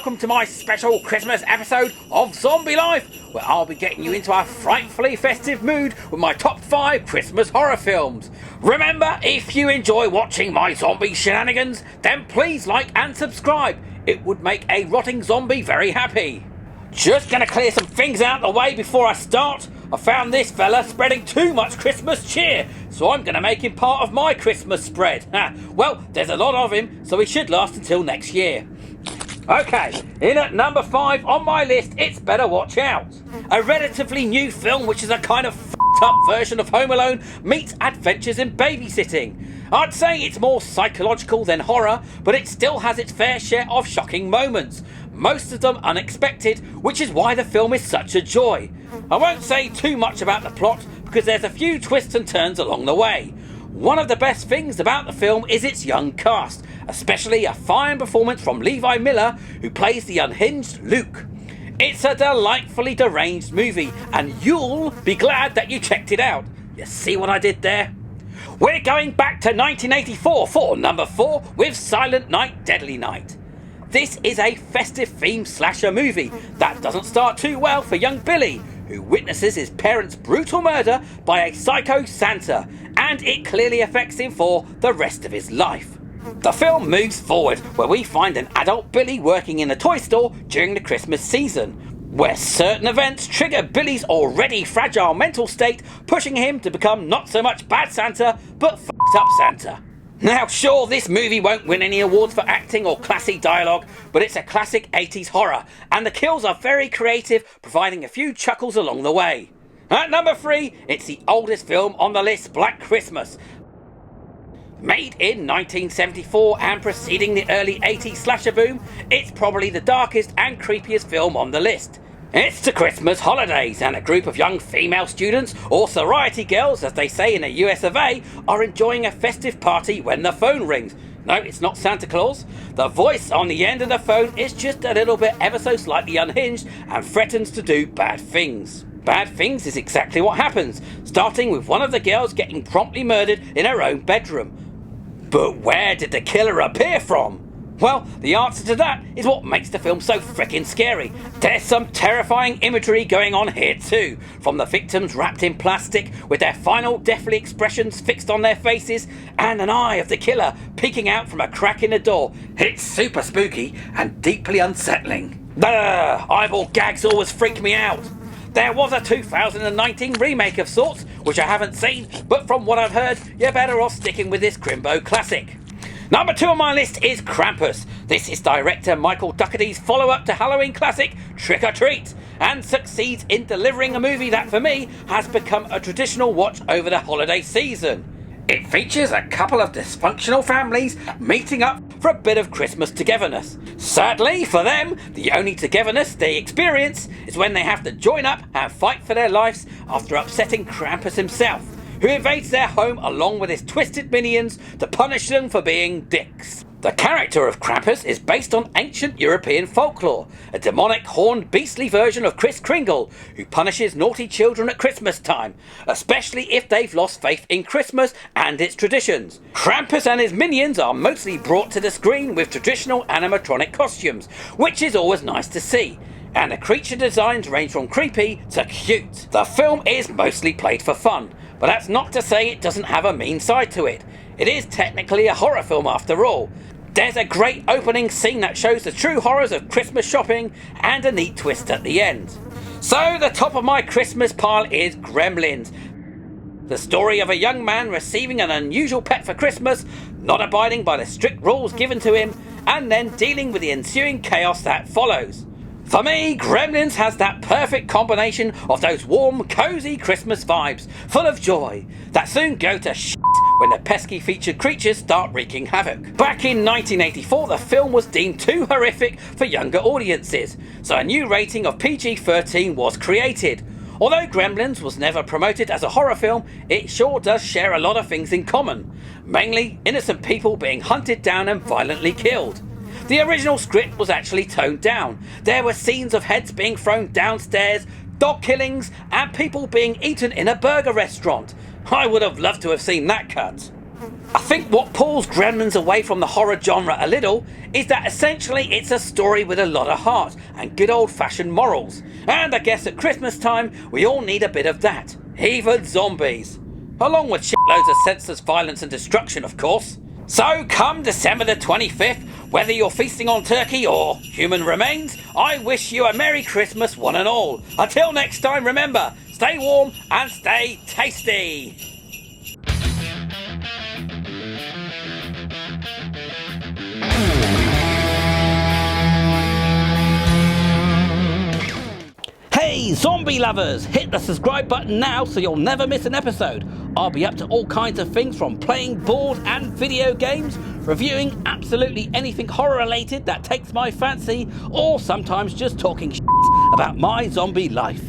welcome to my special Christmas episode of Zombie Life, where I'll be getting you into a frightfully festive mood with my top 5 Christmas horror films. Remember, if you enjoy watching my zombie shenanigans, then please like and subscribe. It would make a rotting zombie very happy. Just gonna clear some things out of the way before I start. I found this fella spreading too much Christmas cheer, so I'm gonna make him part of my Christmas spread. Well, there's a lot of him, so he should last until next year. Okay, in at number 5 on my list, it's Better Watch Out. A relatively new film which is a kind of f***ed up version of Home Alone meets Adventures in Babysitting. I'd say it's more psychological than horror, but it still has its fair share of shocking moments. Most of them unexpected, which is why the film is such a joy. I won't say too much about the plot because there's a few twists and turns along the way. One of the best things about the film is its young cast, especially a fine performance from Levi Miller, who plays the unhinged Luke. It's a delightfully deranged movie, and you'll be glad that you checked it out. You see what I did there? We're going back to 1984 for number 4 with Silent Night, Deadly Night. This is a festive themed slasher movie that doesn't start too well for young Billy, who witnesses his parents' brutal murder by a psycho Santa, and it clearly affects him for the rest of his life. The film moves forward where we find an adult Billy working in a toy store during the Christmas season, where certain events trigger Billy's already fragile mental state, pushing him to become not so much bad Santa, but f***ed up Santa. Now sure, this movie won't win any awards for acting or classy dialogue, but it's a classic 80s horror, and the kills are very creative, providing a few chuckles along the way. At number 3, it's the oldest film on the list, Black Christmas. Made in 1974 and preceding the early 80s slasher boom, it's probably the darkest and creepiest film on the list. It's the Christmas holidays, and a group of young female students, or sorority girls as they say in the US of A, are enjoying a festive party when the phone rings. No, it's not Santa Claus. The voice on the end of the phone is just a little bit ever so slightly unhinged and threatens to do bad things. Bad things is exactly what happens, starting with one of the girls getting promptly murdered in her own bedroom. But where did the killer appear from? Well, the answer to that is what makes the film so frickin' scary. There's some terrifying imagery going on here too, from the victims wrapped in plastic with their final deathly expressions fixed on their faces, and an eye of the killer peeking out from a crack in the door. It's super spooky and deeply unsettling. Eyeball gags always freak me out. There was a 2019 remake of sorts, which I haven't seen, but from what I've heard, you're better off sticking with this Crimbo classic. Number 2 on my list is Krampus. This is director Michael Dougherty's follow-up to Halloween classic Trick or Treat, and succeeds in delivering a movie that for me has become a traditional watch over the holiday season. It features a couple of dysfunctional families meeting up for a bit of Christmas togetherness. Sadly for them, the only togetherness they experience is when they have to join up and fight for their lives after upsetting Krampus himself, who invades their home along with his twisted minions to punish them for being dicks. The character of Krampus is based on ancient European folklore, a demonic, horned, beastly version of Kris Kringle, who punishes naughty children at Christmas time, especially if they've lost faith in Christmas and its traditions. Krampus and his minions are mostly brought to the screen with traditional animatronic costumes, which is always nice to see, and the creature designs range from creepy to cute. The film is mostly played for fun, but that's not to say it doesn't have a mean side to it. It is technically a horror film after all. There's a great opening scene that shows the true horrors of Christmas shopping and a neat twist at the end. So the top of my Christmas pile is Gremlins. The story of a young man receiving an unusual pet for Christmas, not abiding by the strict rules given to him, and then dealing with the ensuing chaos that follows. For me, Gremlins has that perfect combination of those warm, cosy Christmas vibes, full of joy, that soon go to shit when the pesky featured creatures start wreaking havoc. Back in 1984, the film was deemed too horrific for younger audiences, so a new rating of PG-13 was created. Although Gremlins was never promoted as a horror film, it sure does share a lot of things in common, mainly innocent people being hunted down and violently killed. The original script was actually toned down. There were scenes of heads being thrown downstairs, dog killings, and people being eaten in a burger restaurant. I would have loved to have seen that cut. I think what pulls Gremlins away from the horror genre a little is that essentially it's a story with a lot of heart and good old-fashioned morals. And I guess at Christmas time we all need a bit of that. Even zombies. Along with shitloads of senseless violence and destruction, of course. So come December the 25th, whether you're feasting on turkey or human remains, I wish you a Merry Christmas one and all. Until next time, remember, stay warm and stay tasty. Hey zombie lovers, hit the subscribe button now so you'll never miss an episode. I'll be up to all kinds of things, from playing board and video games, reviewing absolutely anything horror related that takes my fancy, or sometimes just talking shit about my zombie life.